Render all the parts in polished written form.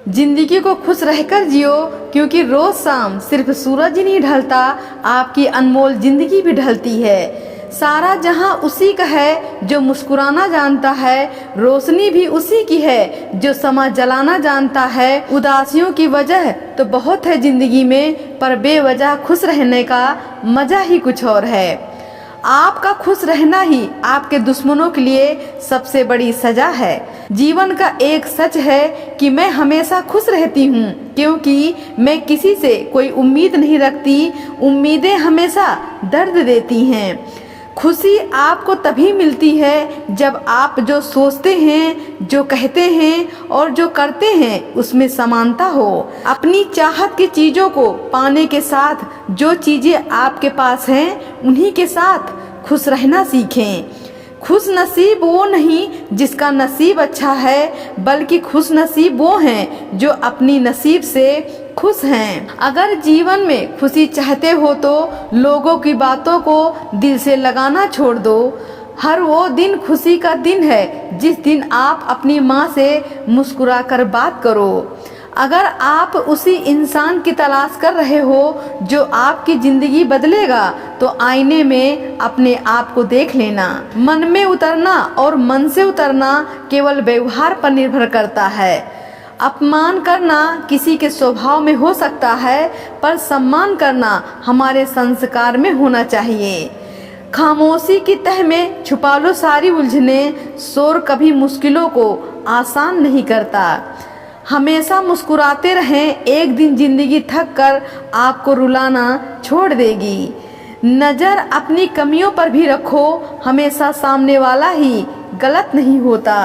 जिंदगी को खुश रहकर जियो, क्योंकि रोज शाम सिर्फ सूरज ही नहीं ढलता, आपकी अनमोल जिंदगी भी ढलती है। सारा जहां उसी का है जो मुस्कुराना जानता है, रोशनी भी उसी की है जो समा जलाना जानता है। उदासियों की वजह तो बहुत है जिंदगी में, पर बेवजह खुश रहने का मजा ही कुछ और है। आपका खुश रहना ही आपके दुश्मनों के लिए सबसे बड़ी सजा है। जीवन का एक सच है कि मैं हमेशा खुश रहती हूँ, क्योंकि मैं किसी से कोई उम्मीद नहीं रखती। उम्मीदें हमेशा दर्द देती हैं। खुशी आपको तभी मिलती है जब आप जो सोचते हैं, जो कहते हैं और जो करते हैं उसमें समानता हो। अपनी चाहत की चीज़ों को पाने के साथ जो चीज़ें आपके पास हैं उन्हीं के साथ खुश रहना सीखें। खुश नसीब वो नहीं जिसका नसीब अच्छा है, बल्कि खुश नसीब वो हैं जो अपनी नसीब से खुश हैं। अगर जीवन में खुशी चाहते हो तो लोगों की बातों को दिल से लगाना छोड़ दो। हर वो दिन खुशी का दिन है जिस दिन आप अपनी माँ से मुस्कुरा कर बात करो। अगर आप उसी इंसान की तलाश कर रहे हो जो आपकी जिंदगी बदलेगा, तो आईने में अपने आप को देख लेना। मन में उतरना और मन से उतरना केवल व्यवहार पर निर्भर करता है। अपमान करना किसी के स्वभाव में हो सकता है, पर सम्मान करना हमारे संस्कार में होना चाहिए। खामोशी की तह में छुपा लो सारी उलझने, शोर कभी मुश्किलों को आसान नहीं करता। हमेशा मुस्कुराते रहें, एक दिन जिंदगी थक कर आपको रुलाना छोड़ देगी। नज़र अपनी कमियों पर भी रखो, हमेशा सामने वाला ही गलत नहीं होता।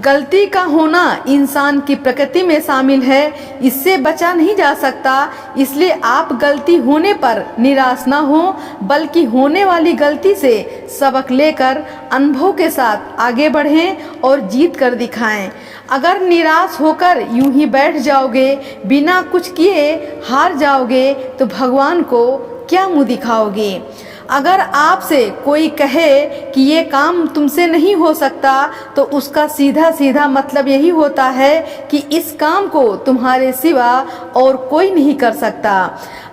गलती का होना इंसान की प्रकृति में शामिल है, इससे बचा नहीं जा सकता। इसलिए आप गलती होने पर निराश ना हो, बल्कि होने वाली गलती से सबक लेकर अनुभव के साथ आगे बढ़ें और जीत कर दिखाएं। अगर निराश होकर यूं ही बैठ जाओगे, बिना कुछ किए हार जाओगे, तो भगवान को क्या मुँह दिखाओगे। अगर आपसे कोई कहे कि ये काम तुमसे नहीं हो सकता, तो उसका सीधा सीधा मतलब यही होता है कि इस काम को तुम्हारे सिवा और कोई नहीं कर सकता।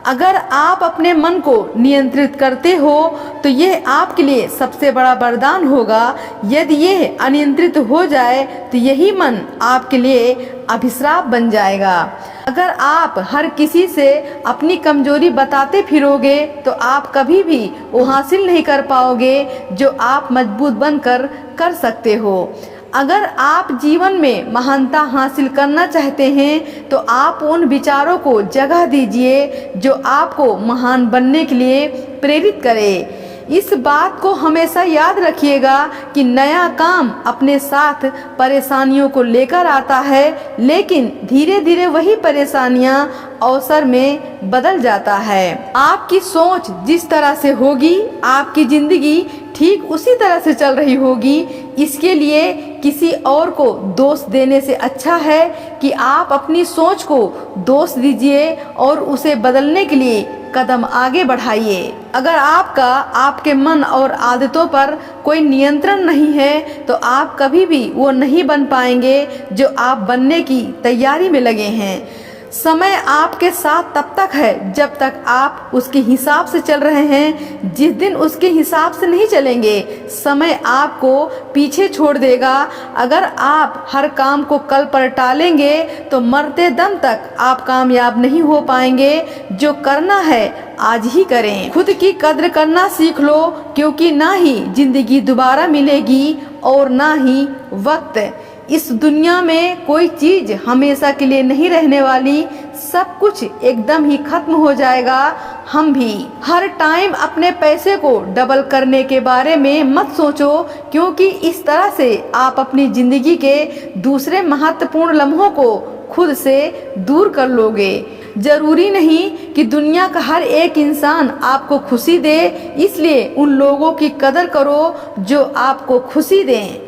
अगर आप अपने मन को नियंत्रित करते हो तो यह आपके लिए सबसे बड़ा वरदान होगा। यदि यह अनियंत्रित हो जाए तो यही मन आपके लिए अभिश्राप बन जाएगा। अगर आप हर किसी से अपनी कमजोरी बताते फिरोगे तो आप कभी भी वो हासिल नहीं कर पाओगे जो आप मजबूत बनकर कर सकते हो। अगर आप जीवन में महानता हासिल करना चाहते हैं तो आप उन विचारों को जगह दीजिए जो आपको महान बनने के लिए प्रेरित करे। इस बात को हमेशा याद रखिएगा कि नया काम अपने साथ परेशानियों को लेकर आता है, लेकिन धीरे धीरे वही परेशानियां अवसर में बदल जाता है। आपकी सोच जिस तरह से होगी, आपकी जिंदगी ठीक उसी तरह से चल रही होगी। इसके लिए किसी और को दोष देने से अच्छा है कि आप अपनी सोच को दोष दीजिए और उसे बदलने के लिए कदम आगे बढ़ाइए। अगर आपका आपके मन और आदतों पर कोई नियंत्रण नहीं है तो आप कभी भी वो नहीं बन पाएंगे जो आप बनने की तैयारी में लगे हैं। समय आपके साथ तब तक है जब तक आप उसके हिसाब से चल रहे हैं। जिस दिन उसके हिसाब से नहीं चलेंगे, समय आपको पीछे छोड़ देगा। अगर आप हर काम को कल पर टालेंगे तो मरते दम तक आप कामयाब नहीं हो पाएंगे। जो करना है आज ही करें। खुद की कद्र करना सीख लो, क्योंकि ना ही जिंदगी दोबारा मिलेगी और ना ही वक्त। इस दुनिया में कोई चीज हमेशा के लिए नहीं रहने वाली, सब कुछ एकदम ही खत्म हो जाएगा। हम भी हर टाइम अपने पैसे को डबल करने के बारे में मत सोचो, क्योंकि इस तरह से आप अपनी जिंदगी के दूसरे महत्वपूर्ण लम्हों को खुद से दूर कर लोगे। जरूरी नहीं कि दुनिया का हर एक इंसान आपको खुशी दे, इसलिए उन लोगों की कदर करो जो आपको खुशी दें।